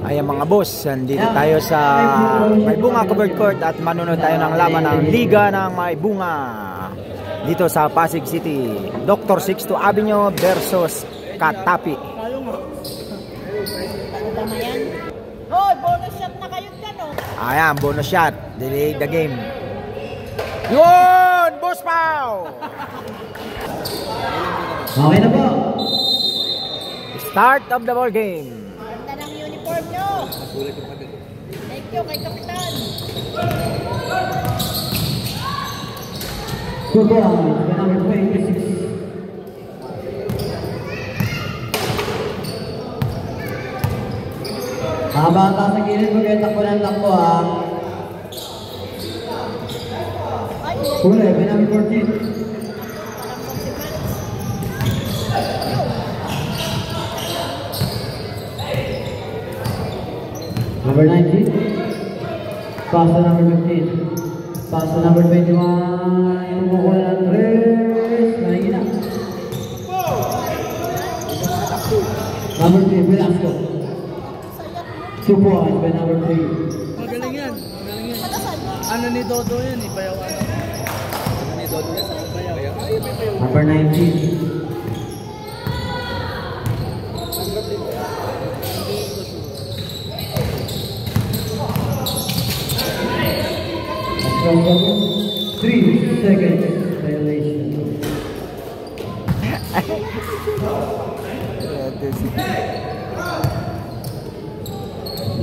Ayan mga boss, nandito tayo sa May Bunga Covered Court at manonood tayo ng laban ng Liga ng May Bunga dito sa Pasig City. Dr. Sixto Avenue versus Katapi. Hoy, bonus shot na kayo dyan, oh. Ayan, bonus shot. Delay the game. Yun! Boss Pao! Okay na po. Start of the ball game. Ganda ng uniform nyo. Thank you kay Kapitan. Good ball, number 26. Habang sa gilid, magkita ko ng takbo ha. Huli, may number 14. Number 19. Pass to number 15. Pass to number 21. Pumukul ng Andres. Mahina. Number 3, Velasco. 2 points by number 3. Magaling yan. Magaling yan. Ano ni Dodo yan eh. Bayawan. Ano ni Dodo yan? Bayawan. Number 19. From 3 seconds violation.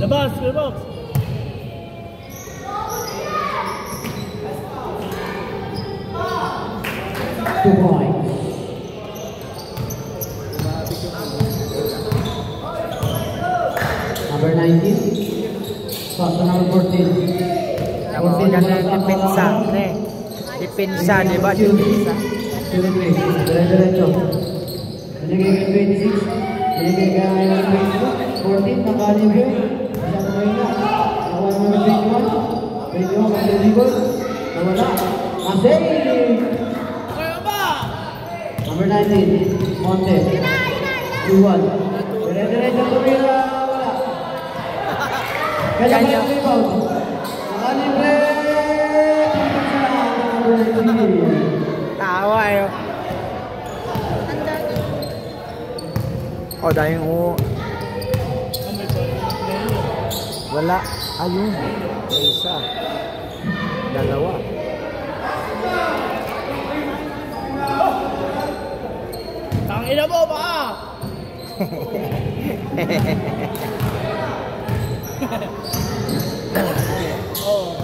Labas, labas. Two points. Number 19. Pass to number 14. Depensa, Depensa, di ba? Depensa. Diretso. Binigay kay 26. Binigay kay 14. Nakalibre. Isang mahina. Nakuha naman 21. 21 kasi libol. Nawala. Masay! Number 19. Monte. 2-1. Diretso tumira. Wala. Kaya yung rebound. Nakalibre. Tawa yun. Oh, dahil mo. Wala. Ayun. Isa. Dalawa. Tangina mo ba? Oh.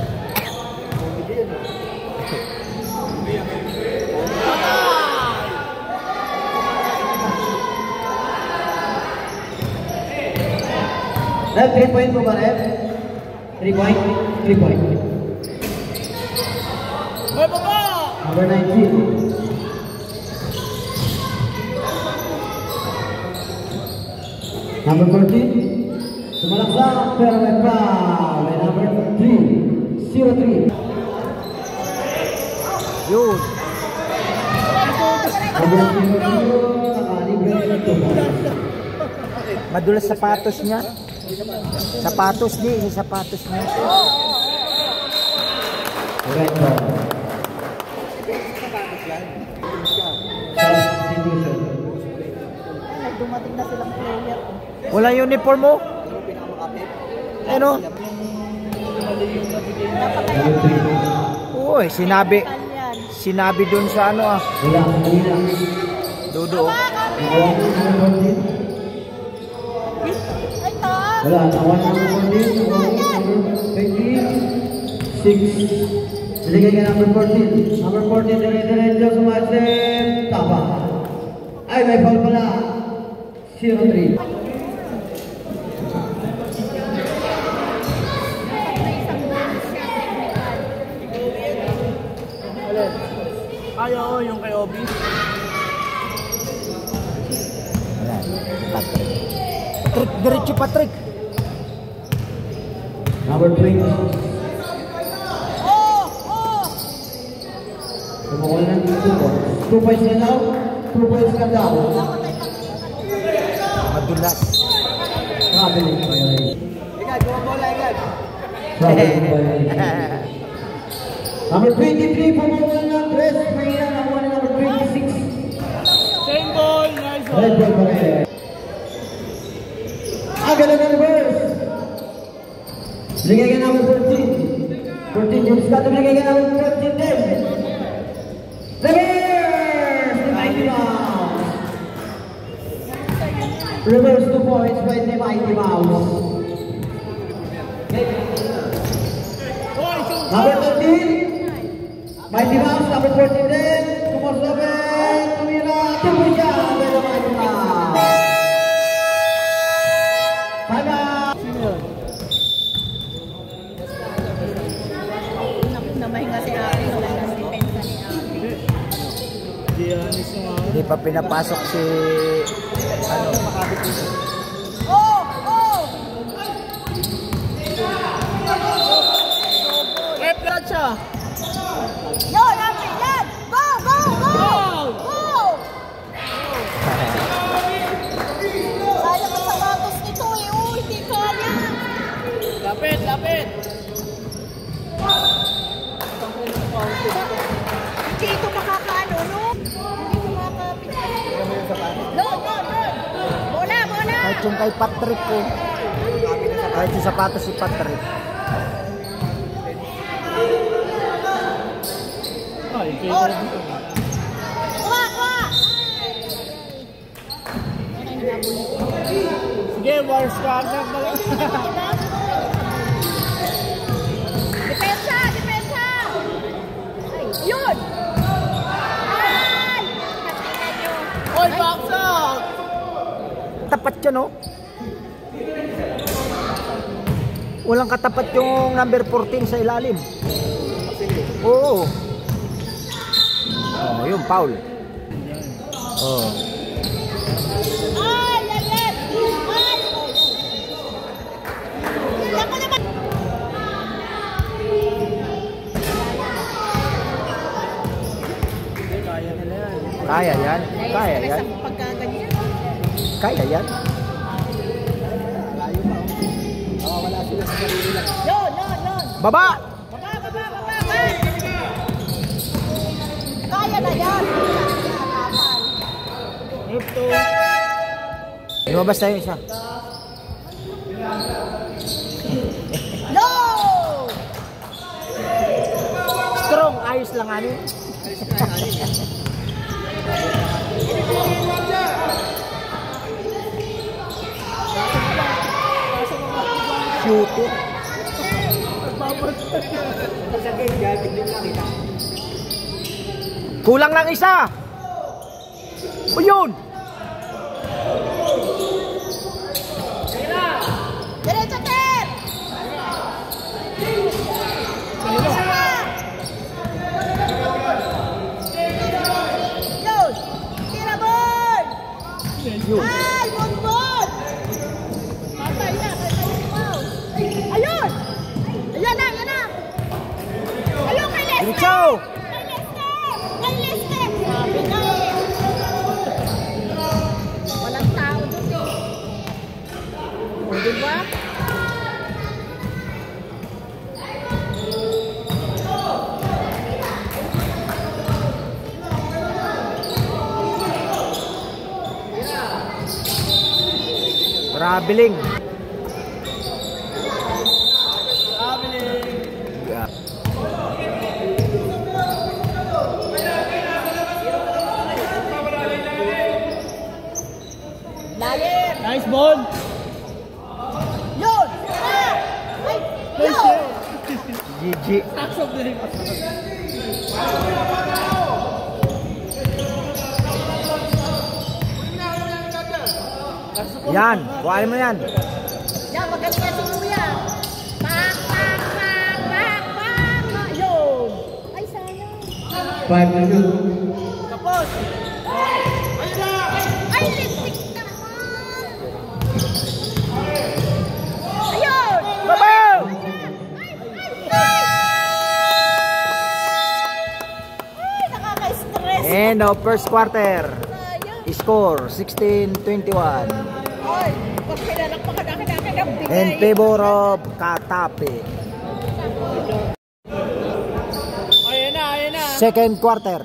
Rep, 3 point po ba, Rep? 3 point? 3 point. Hoy, baba! Number 19. Number 14. Sumalaksak, pero may foul. May number 3. 0-3. Yun. Number 0-0. Nakalibre na ito. Madulas sapatos niya. Sapatos di, sapatos niya. Red ball. Substitution. Dumating na silang player. Wala uniform mo? Ano? Uy, sinabi dun sa ano ah. Wala, kanina. Dodo. Wala, nawan number 14. Number 26. Binigay ka number 14. Number 14, dire-diretso sumasip. Tapa. Ay, may foul pala. 0-3. Ay, oo, yung kay Obi. Wala, Patrick. Diretso Patrick. Number 20. Sumukol ng 2 points. 2 points na daw. 2 points ka daw. Madulas. Traveling violation. Igad, buwang bola, igad. Traveling violation. Number 23, pumukol ng Tres Marina. Nakuha na number 26. Same ball, nice Red ball. ball pa rin. Agad ang reverse. Ligay ka number 14. 14, James Scott. Ligay ka number 14 din. Reverse! The Mighty Mouse. Reverse 2 points by the Mighty Mouse. Number 13. Mighty Mouse, number 14 din. Kumosoben. Tumira. Tumira. Agad ang Mighty Mouse. Pada. Namahinga si Aki. Namahinga si Pensa ni Aki. Hindi pa pinapasok si ano, Oh! Oh! Rep na siya. Yo! Namin! Yan! Go! Go! Go! Go! Sayang ang sapatos nito eh. Uy! Di kaya! Lapit, lapit. Hindi ito makakaano, no? Hindi ito makakapit. Load! Load! Load! Bola! Bola! kahit yung kay Patrick ko. Kahit yung sapatos si Patrick. Ay, kay Oh! Kuha! Kuha! sige, war squadron na lang. Depensa! Depensa! Yun! Ay! Katingnan nyo. Oy, box out! Tapat yun, no? Walang katapat yung number 14 sa ilalim. Oo. Oh, yung foul. Oh. Ay! Ay! Ay! Ay! Yan ko naman! Kaya yan. Kaya yan. Pagkaganyan. Kaya yan. Yun! Yun! Yun! Baba! Baba! Baba! Baba! Kaya na yan! Move to. Lumabas tayo isa. No! Strong. Ayos lang ano. Shooter. Kulang lang isa. O yun. Diretso, Ter! Yun! Tira, boy! Yun. Ay! Bonbon! Patay na! Patay na! Wow! Ayun! Ayun na! Ayun na! Ayun kay Lester! Diretso. Kay Lester! Kay Lester! Grabe na eh! Walang tao dun eh. O, diba? Traveling. Yeah. Lalim! Nice ball. Yun! Ah! Ay! Nice Yun! shot. GG. Sacks of the ring. Yan. Kuhain mo yan. Yan, magaling yan si Kuya. Pak, pak, pak, pak, pak, pak. Yun! Ay, sayang. 5 to shoot. Tapos. Ay, lintik naman! Ayun! Babaw! Ay! Ay! Ay! Ay, End of first quarter. Sayang. Score 16-21. Oy, pag pinalak pa ka In favor of Katape. Ayan na. Second quarter.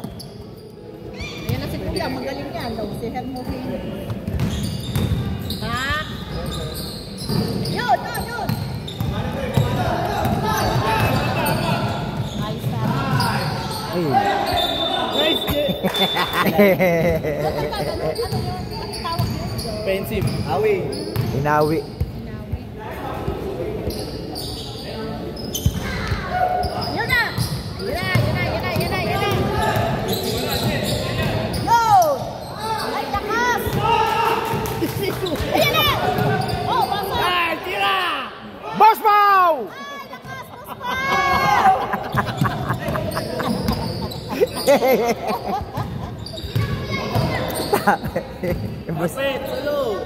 Ayan na si Kuya, magaling yan daw. Si Hermohin. Ha? Yun. Ayos na. Ay. Nice, Jay. Ano yun? Ang tawag yun? Offensive. Awi. Inawi. Yun na! Yun na! Yo! Ay, lakas! Ayan na! Oh, basa! Ay, tira! Boss Mau! Ay, lakas! Basta! Boss. Wait, salo.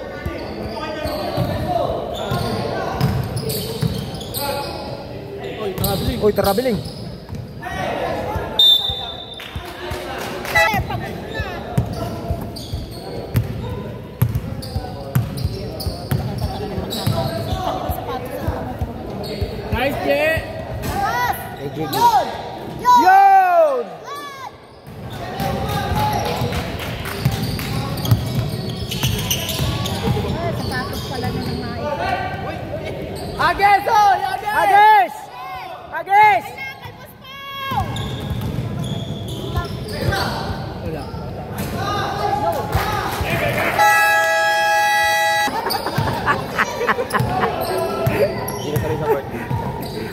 Oy, traveling. Uy, traveling. Eh, pagod na! Nice, Jay. Lakas! Ay, Gigi. Yun! Yun! Sapatos pala na ng maik. Agis, oy! Agis! Agis! Kay Paspaw! Wala.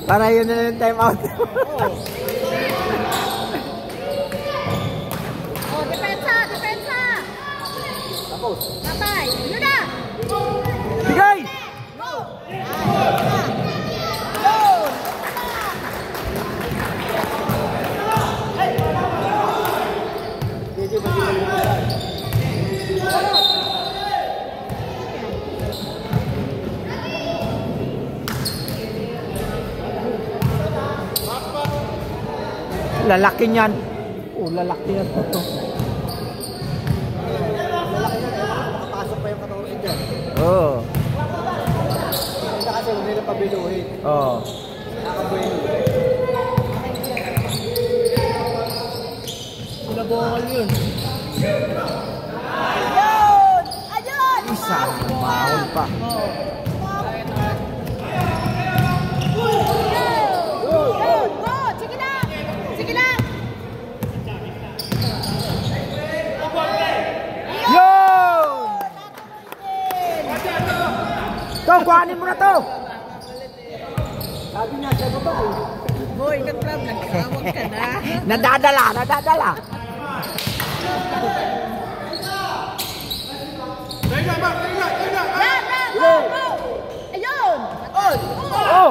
Para yun na yung time out. Oh, depensa! Tapos. Tatay, yun na! Bigay! Go! Go! Lalaki niyan. Oh, lalaki yan. Nakapasok pa yung katawan dyan. Oo. Hindi kasi hindi na pabiluhin. Oo. Nakabuhin. Sinabungal yun. Ayun! Ayun! Isa. Mahal pa. Yun! Go! Sige lang! Yun! To, kuhanin mo na to! Sabi niya sa baba eh. Boy, nag-problem. Nagkawag ka na. Nadadala! Yan! Go! Ayun! Oh!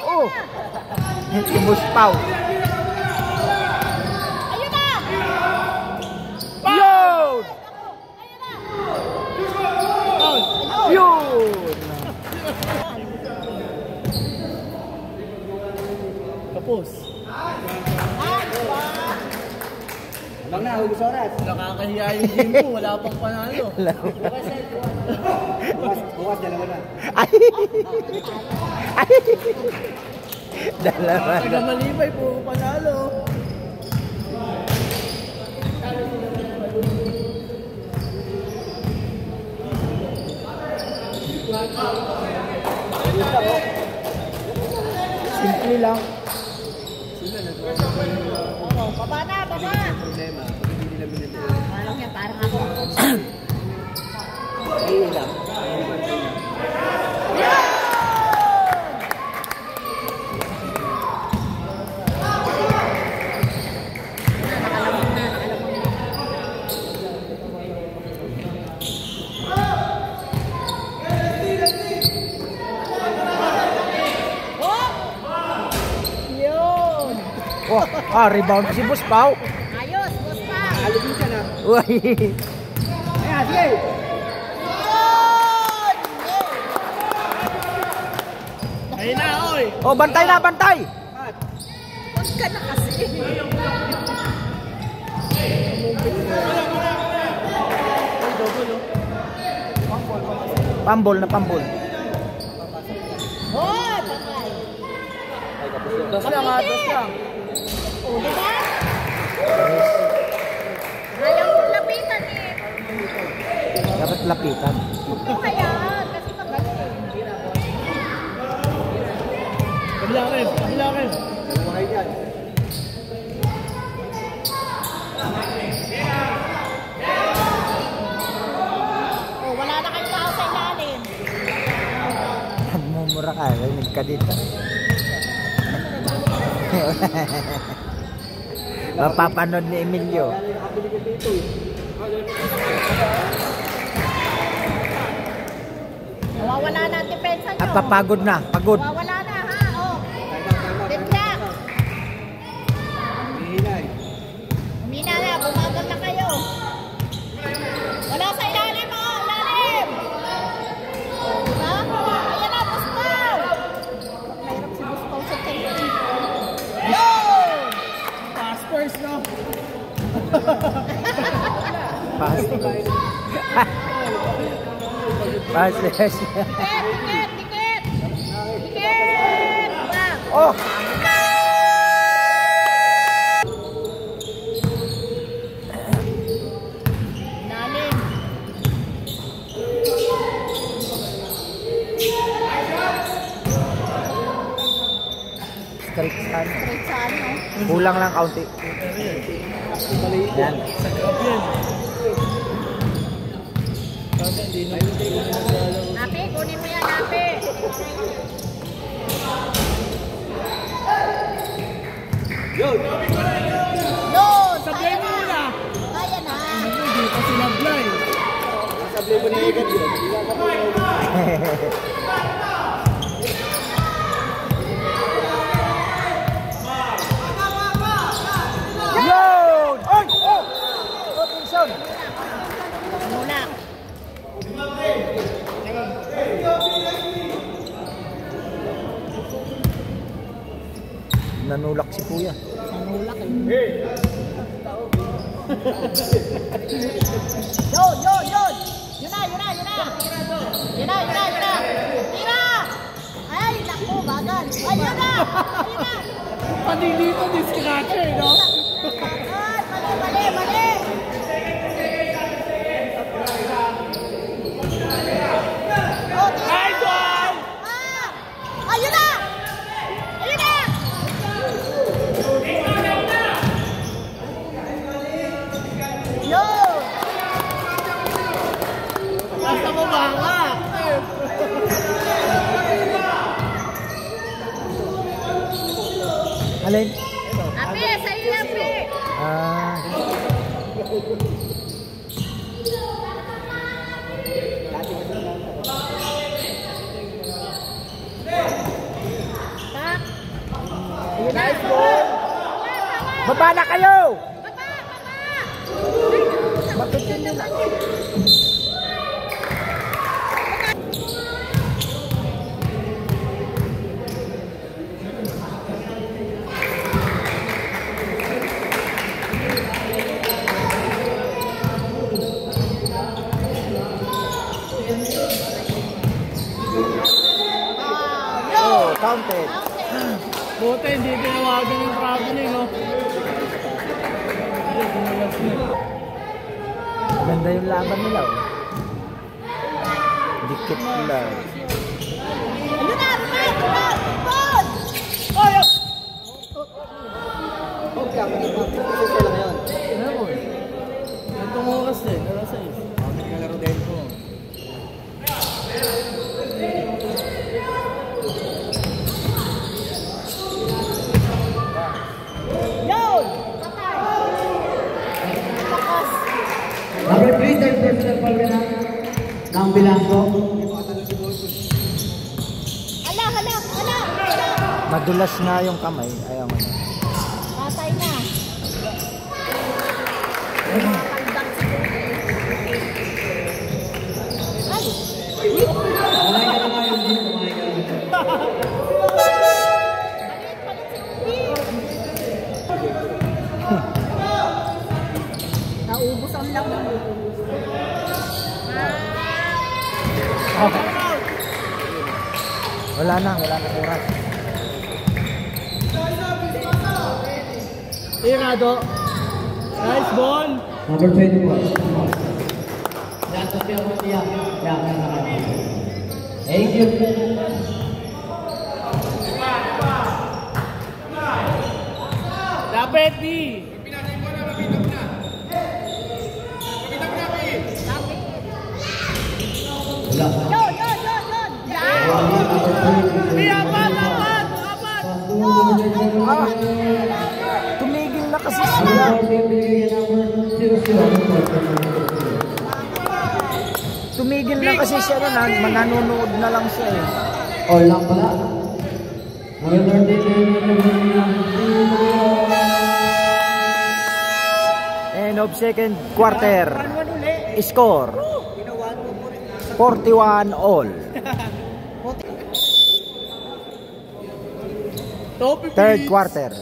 Oh! Imus Pau. Ayun na! Yun! Yun! Kapos. Bang na, hugus oras. Nakakahiya yung game mo. Wala pang panalo. Bukas dalawa na. Ay! Ay! Dalawa Pag na. malibay, puro panalo. Simple lang. Oo, baba na, baba! Problema, pag hindi nila binibigay. Parang yan, parang ako. Ayun lang. Yun! Oh, rebound si Boss Pau. Ayos, boss pa! Alibin ka na. Uy! Ayan, sige. Yun! Ayun na, oy! Oh, bantay na, bantay! Huwag ka na kasi. Pambol na pambol. Hoy, patay. Das lang ha, das lang. O, diba? Ayaw mo lapitan eh. Dapat lapitan. O kaya, kasi magaling. Kabila rin, kabila rin. O, wala na kayong tao sa ilalim. Nagmumura ka, rinig ka dito. Mapapanood ni Emilio. Nawawala na ang depensa nyo. At papagod na, pagod. Nawawala na ha, o. Bigla. Humina na, bumagal na kayo. Wala sa ilalim mo, ilalim. Ha? Ayan na, Buspaw. Mahirap si Buspaw sa tension. Yun! Pass first, no? Pass. Pass. Tikit, tikit, tikit. Tikit. Bang. Oh! Ilalim. Straight saan. Straight sa ano? Kulang lang kaunti. Yan. Sa grab yan. Kasi hindi na naglalaro. Napi, kunin mo yan, Napi. Yun! Yun! Sablay mo Kaya na! Kaya na. Hindi pa sinablay. Sablay mo na agad yun. Yun! Oy! Oh! Attention! Mula. Nanulak si Kuya. Nanulak eh. Yun, yun, yun! Yun na, yun na, yun na! Yun na, yun na, yun na! Tira! Ay, naku, bagal! Ay, yun na! Yun na! Panilito ni Scratcher, no? Bagal! Mali, mali, mali! Oh, tira! Ay, goal! Ah! Ayun na! Ayun na! Yun! Basta mo baka! Alin? Api, sa iyo, Api! Ah. Tak! Nice ball! Baba na kayo! Baba! Baba! Bakit yun yun? Oh, counted. Buti, hindi tinawagan yung traveling, no? Ganda yung laban nila. Oh. Dikit lang. Ayun na! Baba! Baba! Meron. Itong oras din, alas 6. Bakit nalaro din ko? Yun! Patay! Takas! Number 3, third personal foul ka na. Ng Bilanggo. Ala, ala, ala! Ala! Madulas nga yung kamay. Ayaw mo na. Patay na! Tandang siguro. Ay! Kumain ka na nga yung Jim. Kumain ka na. Palit, palit si Ruby! Naubos ang lang ng Wala na oras. Tirado. Nice ball. Number 21. Thank you. Dapat B. Yun. Yan. Tumigil na kasi sila. Tumigil na kasi siya na, nanonood na lang siya eh. All lang pala. End of second quarter. Score 41 all. Third quarter.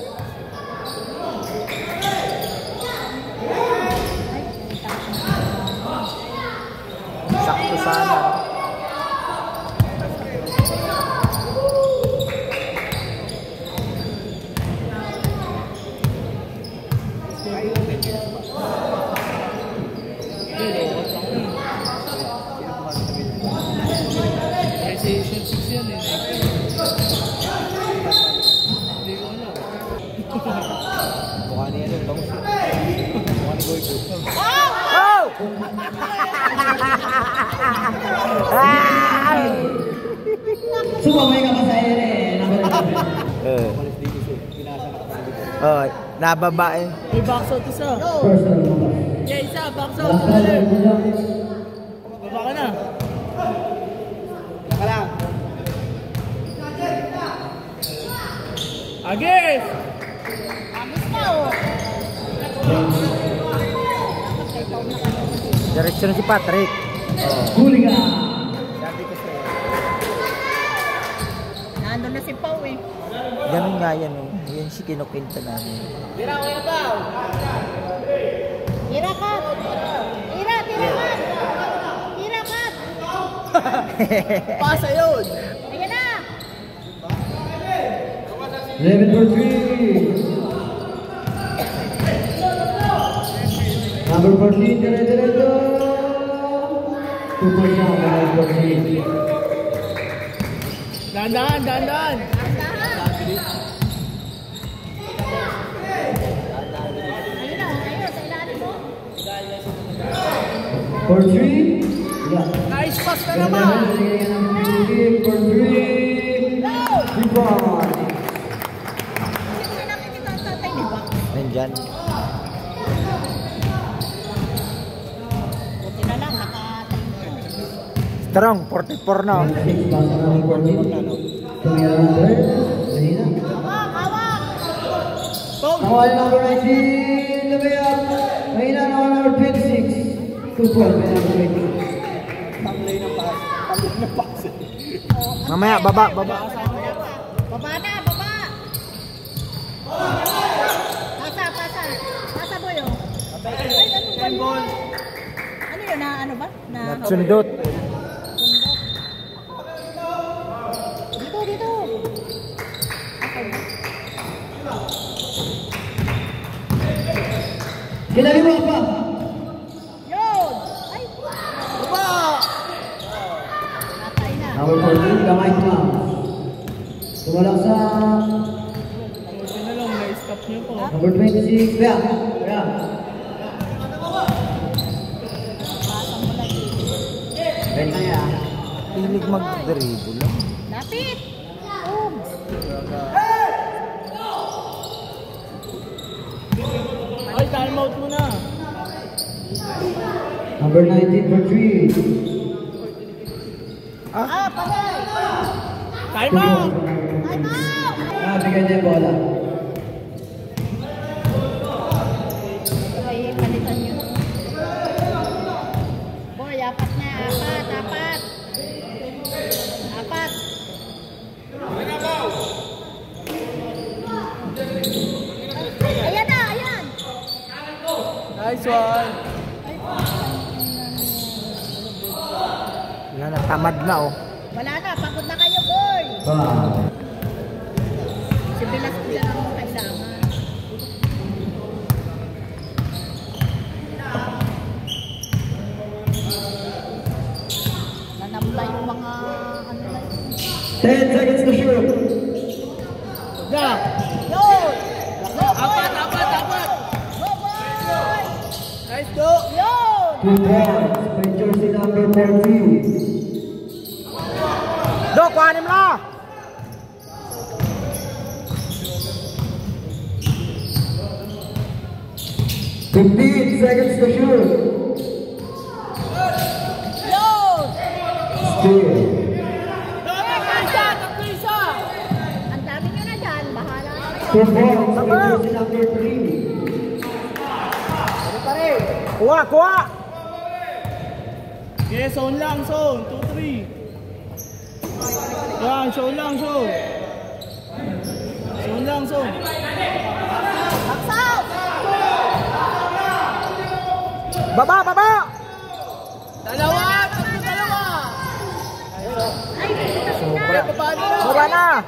Sakto sana. PlayStation 6 yan eh. Hindi ko alam. Mukha niya yun, bangus yun. Mukha ni Goy Goy. Oh! Sumamay ka pa sa ere. Oh, nababa eh. May box out isa. Personal. Yeah, isa. Box out. Tumalim. Baba ka na. Baka lang. Agis! Amis na oh. Direksyon si Patrick. Huli ka. Sabi ko sa'yo. Nandun na si Pau eh. Ganun nga yan eh. Yan si kinukwenta namin. Tira kat! Tira kat! Pasa yun! Ayan na! 11 for 3. Number 14, dire-diretso. 2 points now, number 14. Dandan! Dahan! Ayun na, ayun, sa ilalim mo. For 3. Yeah. Nice pass na naman! For 3. 3 points. Hindi ko na nakikita ang tatay, di ba? Nandyan. Buti na lang, Strong, 44 na. 6 pass na number 14. Tumira number. Mahina. Hawak! Nawal number 19. Lumayap. Mahina nawal number 26. 2 points. Number 20. Mamaya, baba. Baba na, baba! Pasa mo yun. Ay, ano ba yun? Ano yun, ano ba? Sundot. Dito. Kinali mo pa. Yun! Ay! Baba! Natay na. Number 14, kamay ko lang. Tumalak sa Buti na lang, na-stop niyo po. number 26. Yeah. Bent na yan. Hilig mag-dribble lang. Lapit! Oops! Ay, time out mo na. Number 19 for 3. Patay! Time out! Time out! Bigyan niya yung bola. Okay, palitan nyo. Boy, apat na. Apat. Ayan! Nice one! Wala na. Tamad na oh. Wala na, pagod na kayo, boy. Foul. Si Bilas ko lang ang kasama. Nanambla yung mga ano lang. 10 seconds to shoot. Yeah. Yun! Go, boy! Apat. Go, boy! Nice go. Yun! 2 points by jersey number 14. Dok, kuhanin mo na! $15 seconds to shoot. Yun! Steal. Isa! Ang dami nyo na dyan, bahala na kayo. 2 points by jersey number 3. Kuha! Okay, zone lang, zone. 2-3. Yan, zone lang, zone. Zone lang, zone. Baksaw! Baba! Dalawa. Sobra na!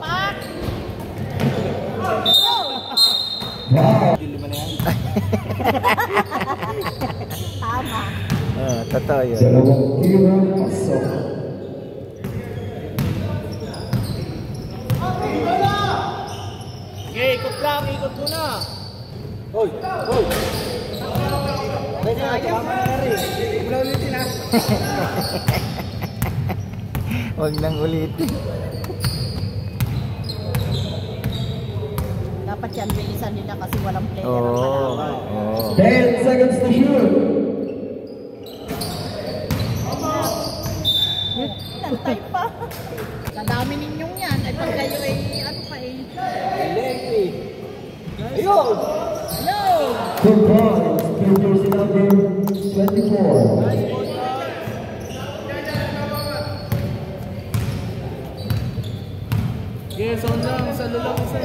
Pak! Wow. Tama. Totoo yun. Dalawang tira, pasok. Okay, ikot lang, ikot muna. Huwag nang ulitin. Dapat yan, bilisan nila kasi walang player ang Oo. kalaban. 10 seconds to shoot. Nantay pa. Sa dami ninyong yan, ay pag kayo ay ano pa eh. Ayun. Hello! 2 points by jersey number 24. Okay, zone lang, sa lulang isa.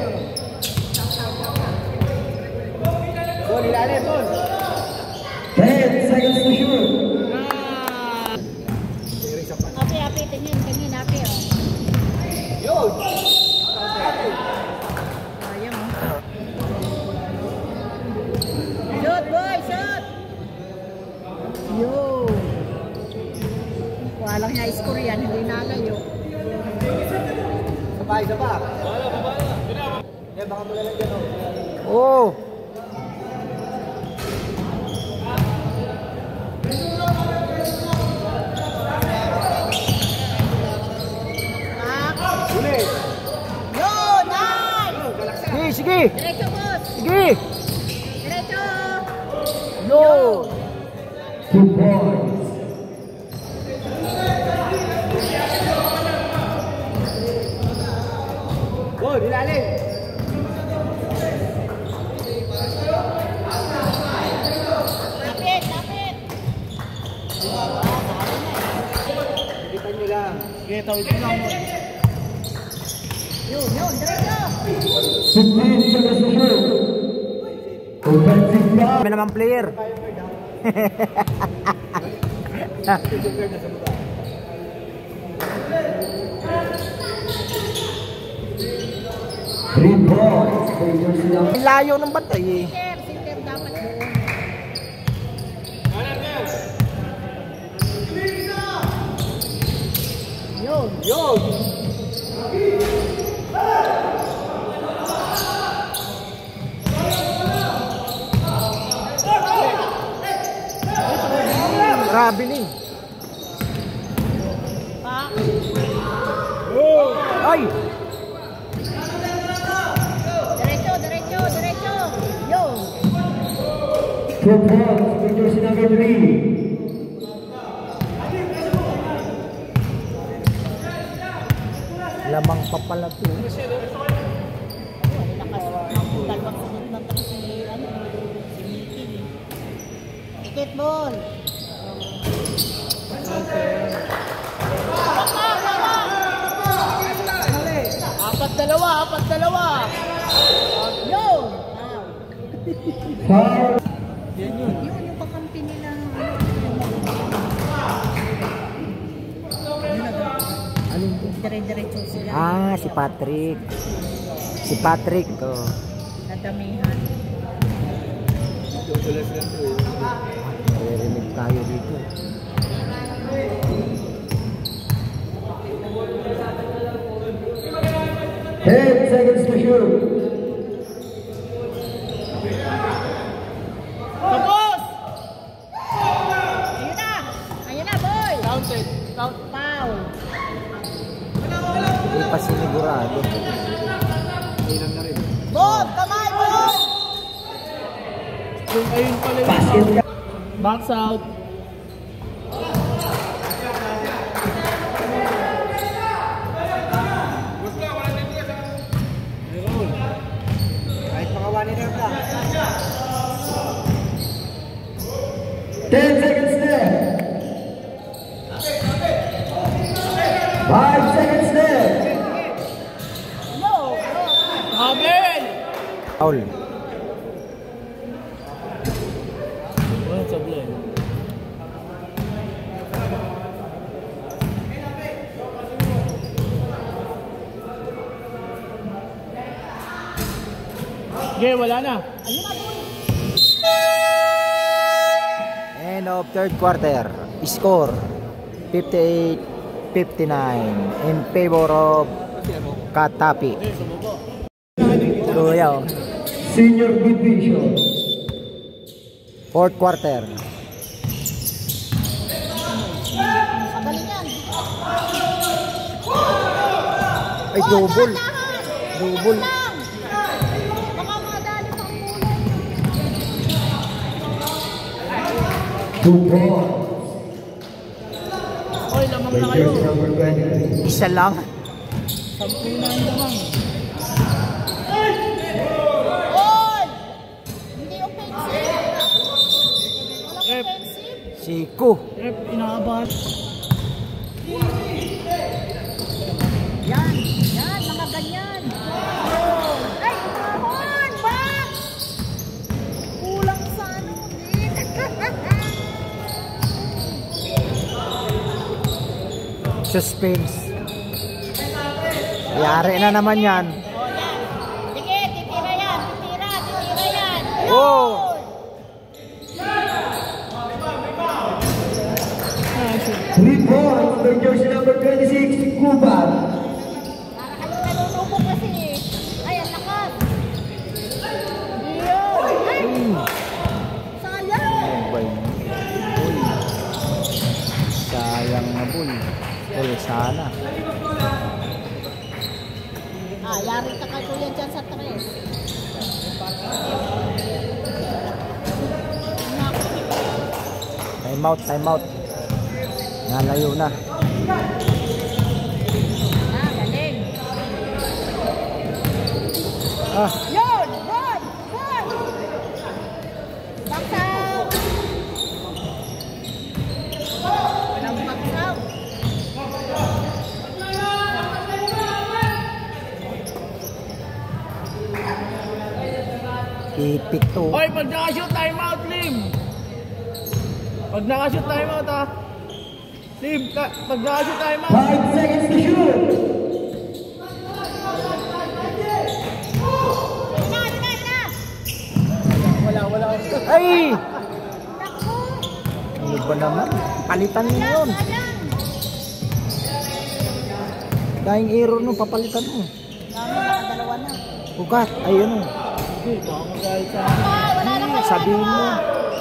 Zone, ilalim, zone. 10 seconds to shoot. Api, tingin, api oh. Yun. Sayang oh. Shoot boy, shoot! Yun! Walang niya score yan, hindi nalayo. Sabay. Yan, baka mo lang dyan. Oh! Pak! Ulit. Yun! Nice! Sige! Diretso boss! Sige! Diretso! Yo! 2 points. Zone, ilalim. Lapit! Ikitan nyo lang. Okay, tawid nyo lang. Yun, diretso! 15 seconds to shoot. Offensive foul. Kami naman player. 3 points by jersey number Layo ng bantay eh. Center dapat doon. Yun! Grabe ni. Pak! Ay! Diretso! Yun! 2 points by jersey number 3. Lamang pa pala to. Lakas ng dalawang sunod na to si Mickey. Ikit ball! Apat dalawa. Yun! Foul. Yun yung kakampi din nila. Alin po? Dire-diretso sila. Ah, si Patrick. Si Patrick. Oh. Nadamihan. Naririnig tayo dito. 10 seconds to shoot. Tapos! Ayun na! Ayun na, boy! Counted. Count. Foul! Hindi pa sinigurado. Ilan na rin. Bob! Kamay, Bob! Yung ayun pala yung Basket out. ka. Box out. Kahit mga 1 inner lang. 10 seconds left. 5 seconds left. No! Abel! Foul. Walang sablay. Okay, wala na. Ayun na, boy! End of third quarter. Score 58-59 in favor of Katapi. Kuya, oh. Senior division. Fourth quarter. Magaling yan! Ay, double. Dahan! Double. Lang! Baka madali pang kulay. 2 points. Oy, lamang By na kayo. jersey number 23. Isa lang. 10 na yung lamang. Oy! Hindi offensive! Walang Rep. offensive! Siko. Rep, inaabat. Yan! Yan! Mga ganyan! Ay! Horn! Back! Kulang sa ano! Suspense. Yari na naman yan. O yan! Sige! Titira yan! Titira! Titira yan! Oh! Ah, shoot. 3 points. By jersey number 26, Cuban. Para kayo nanunubo kasi. Ay! Ang lakas! Yun! Ay! Sayang! Ano ba yun? Uy. Sayang na boy. Uy, sana. Ah, yari ka kay Kuya dyan sa tres. Time out, time out. Nalayo na. Ah, galing. Ah, Yun! Run! Run! Box out! Walang box out. ipit to. Oy, pag nakashoot, time out, Lim! Pag nakashoot, time out, ha? Lim, pag nakashoot, time out! 5 seconds to shoot. Ina! Wala. Ay! Naku! Ano ba naman? Palitan mo yun. Sayang! Dahing error nung papalitan mo. Dami na, dalawa na. Ugat, ayun o. Okay, baka magalit sa Ah, wala na kayo. Sabihin mo.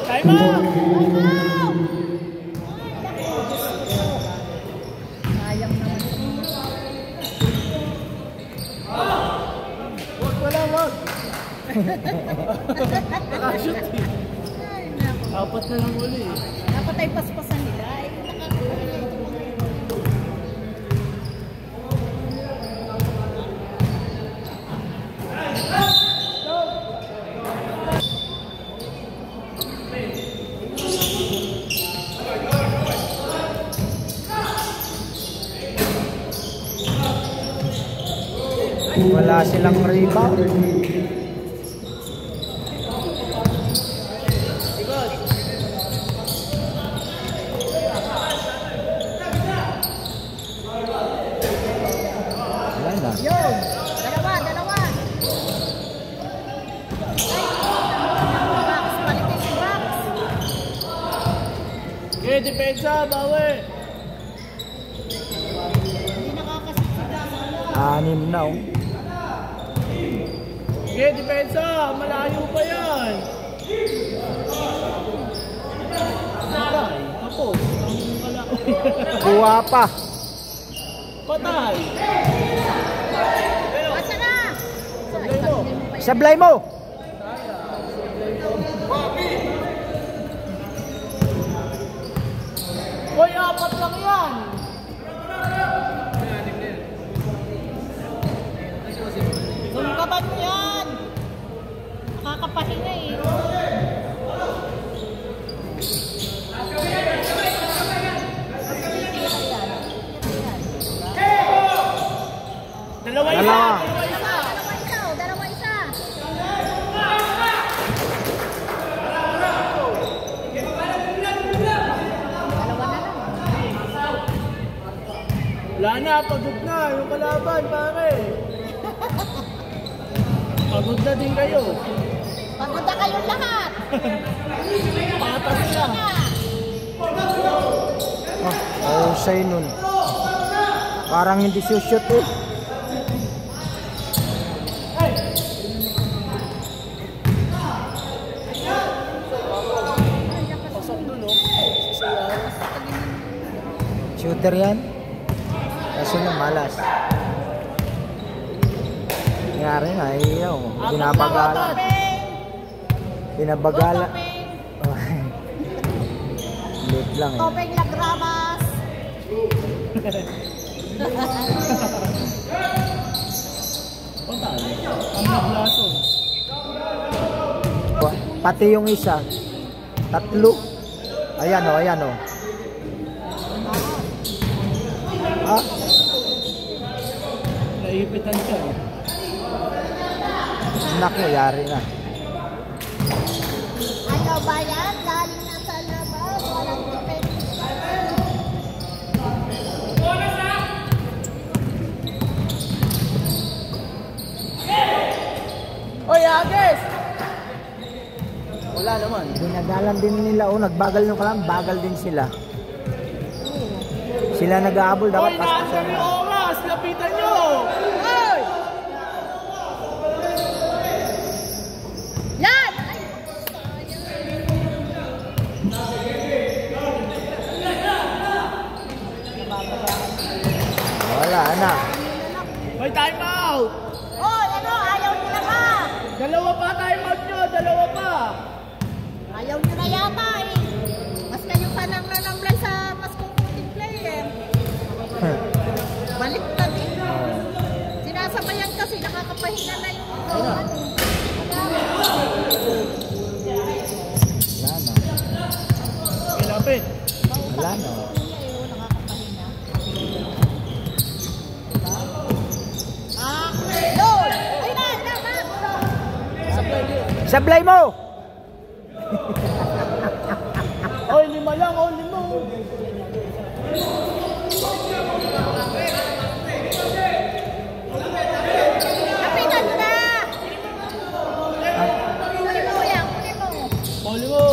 time out! Sayang naman. Wag! Nakashoot, eh. Ay, naku. Apat na lang uli, eh. Dapat ay paspasan nila. Ay, nakakulay. Wala silang rebound. depensa, bawi. Hindi nakakasipsip. 6 na oh. Sige, depensa. Malayo pa yan. Patay. Tapos. Kuha pa. Patay. Asa na? Sablay mo. Sablay mo. Hoy, 4 lang yan. Sungkaban mo yan. Nakakapahinga eh. Dalawa isa. Dalawa. Dalawa isa. Wala na, pagod na yung kalaban, pare. Pagod na din kayo. Pagod na kayong lahat. Patas na. Oh, say nun. Parang hindi shoot eh. Pasok dun, no? Shooter yan. Kasi na malas. Nangyari nga, ayaw. Binabagala. Binabagala. Late lang eh. Topeng Lagramas. Patay. Ang naglason. Pati yung isa. 3. Ayan o, ayan o. Ah, Naipitan siya. naku, yari na. Ano ba yan? Galing na sa labas. Walang depensa. Oy, Agnes! Wala naman. Binagalan din nila o, nagbagal nyo kalang, bagal din sila. Sila nag-aabol, dapat Oy, paskasan nasa yung na. oras! Lapitan nyo! Oy! Yan! Wala na. May time out! Oh, ano? Ayaw nyo na ba? Dalawa pa time out nyo! Dalawa pa! Ayaw nyo na yata eh. Mas kayo pa nang nanamlay sa mas comforting player. Balik na din. Sinasabayan kasi nakakapahinga na yung Wala na. Kilapit. Wala na. nakakapahinga. Ah, Lord! Ay na! Sablay mo! Oy, 5 lang! Oh, 5! Kapitan mo na! Kunin mo yan, kunin mo. Huli mo!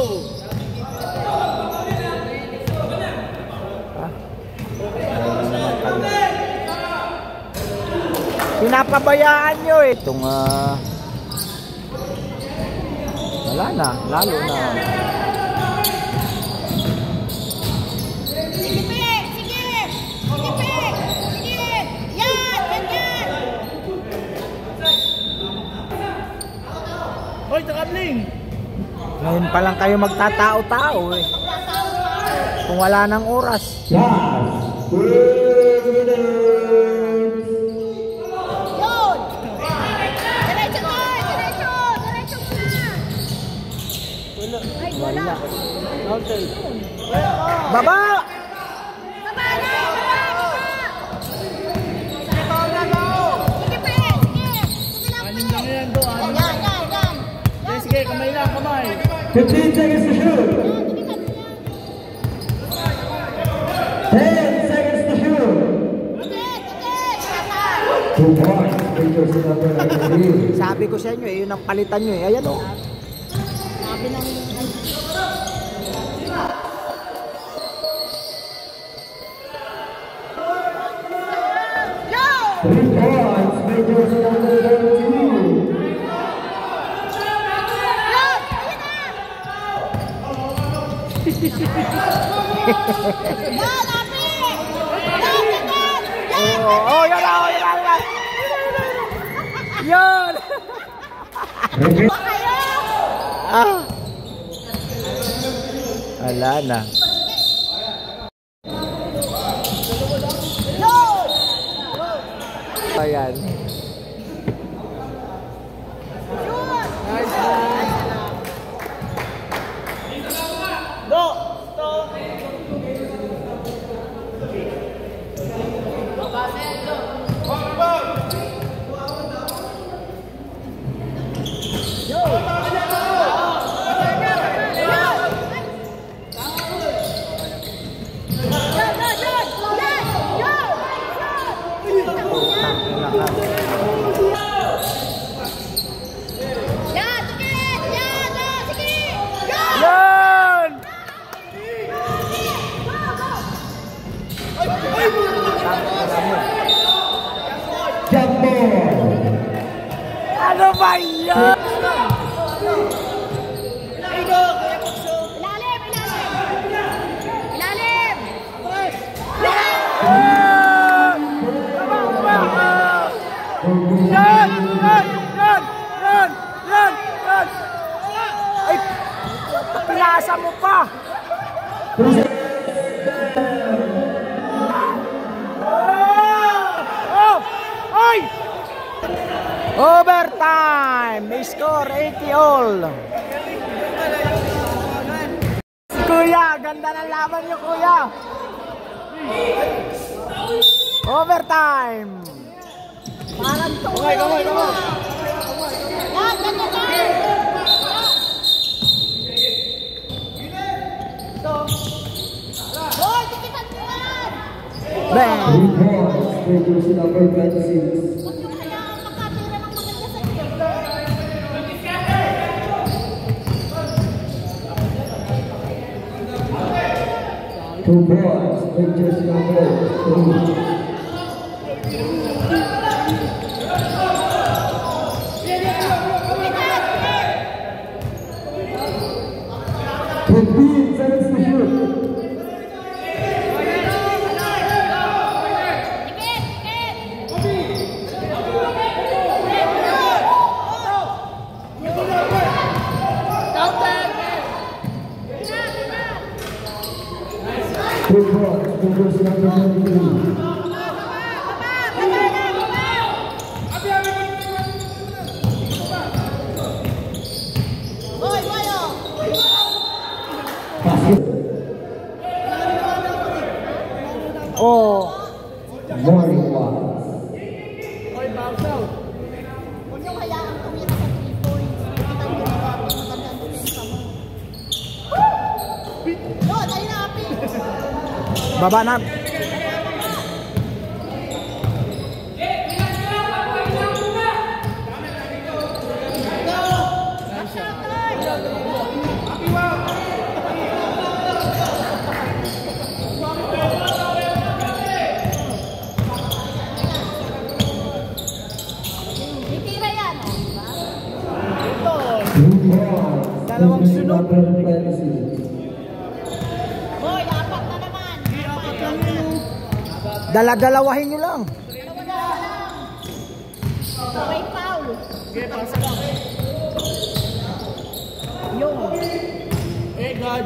Pinapabayaan nyo eh. Itong wala na, lalo na. Sige, Pe! Sige! Sige, Pe! Sige! Yan! Ganyan! Oy, takabling! Ngayon pa lang kayo magtatao-tao eh. Kung wala nang oras. Yun! Diretso tayo! Diretso! Diretso muna! Ay, wala! Okay. Baba! Baba na! Baba! Sige, Pe! Sige! Sige lang, Anim Pe! lang yan do, anim. Yan, yan, yan! Sige, sige, kamay lang, kamay. 15 seconds to shoot. 10 seconds to shoot. Tikit! Tikit! Tata! 2 points. Victor Sinatra. Sabi ko sa inyo eh, yun ang palitan nyo eh. Ayan o. Sabi ng... jersey number 32. Oh, yan na, oh, yan na. Yan. Ah. Wala na. Ayan. Ano ba yan? Ilalim! Yan! Ay! Pinasa mo pa! Oh! Ay! Overtime! Score 80 all! Kuya! Ganda ng laban niyo, kuya! Overtime! Parang to! Kamay! Bang! Jersey number 26. Two boys, jersey number 3. Oh, morning walk. Huwag niyong hayaang tumira sa 3 points. Kita niyo na magandang tumira mo. Yun, ayun na, Api. baba na. Dalawang sunod. Hoy, apat na naman. Dala-dalawahin nyo lang. Dalawa lang. May foul. Yung. Eh, God.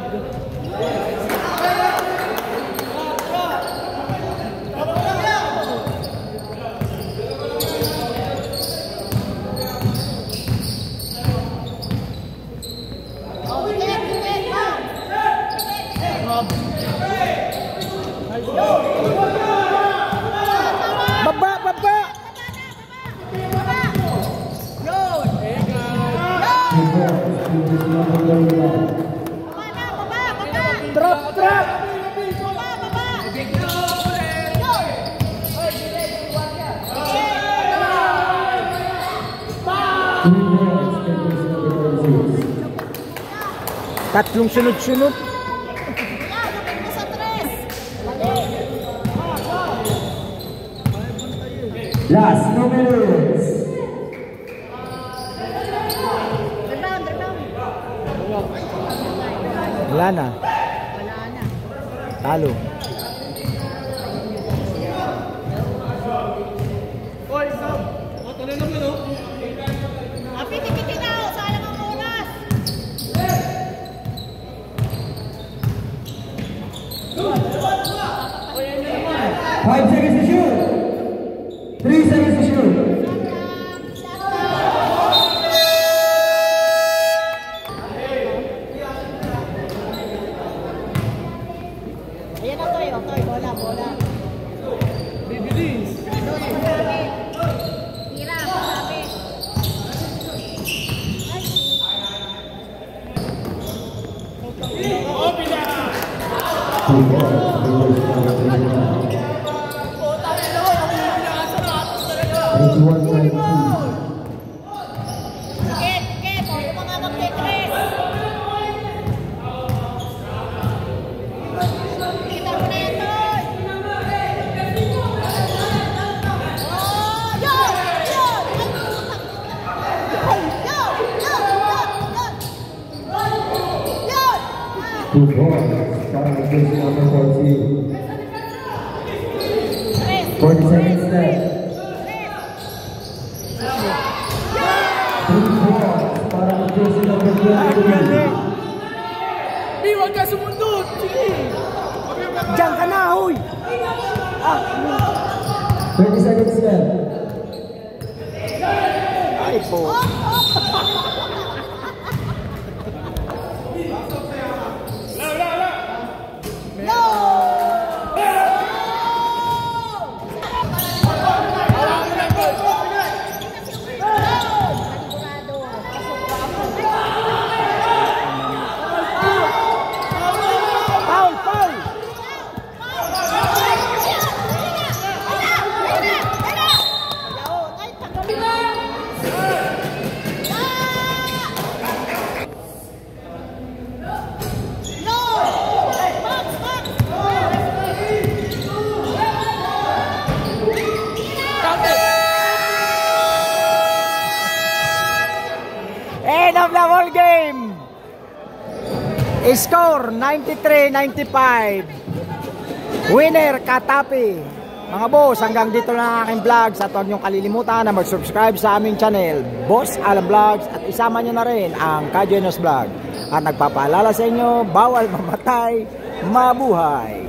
Baba! Drop! Tatlong sunod-sunod. Last 2 minutes. Wala na. Wala na. Talo. Oy, stop! O, tuloy naman, no? Piti-piti na, sayang ang oras. 5 seconds to shoot. 3 seconds to shoot. Ayan na Toy, Toy, bola, bola. Bibilis! Doon, masabi. Tira, masabi. Ay, Ket, Ket, o, yung mga magte-tres. Kita mo na yan, Toy. Oh, yun! Yun! Yun! Yun! Yun! Two points. Para against number 14. 40 seconds left. 3 points. Para against number 23. Di, huwag ka sumundot! Sige! Diyan ka na, huy! 30 seconds left. Ay po. Foul, foul! End of the ball game. Score 93-95. Winner Katapi. Mga boss, hanggang dito na ang aking vlogs at huwag niyong kalilimutan na mag-subscribe sa aming channel, Boss Alan Vlogs, at isama niyo na rin ang Kajenos Vlog. At nagpapaalala sa inyo, bawal mamatay, mabuhay.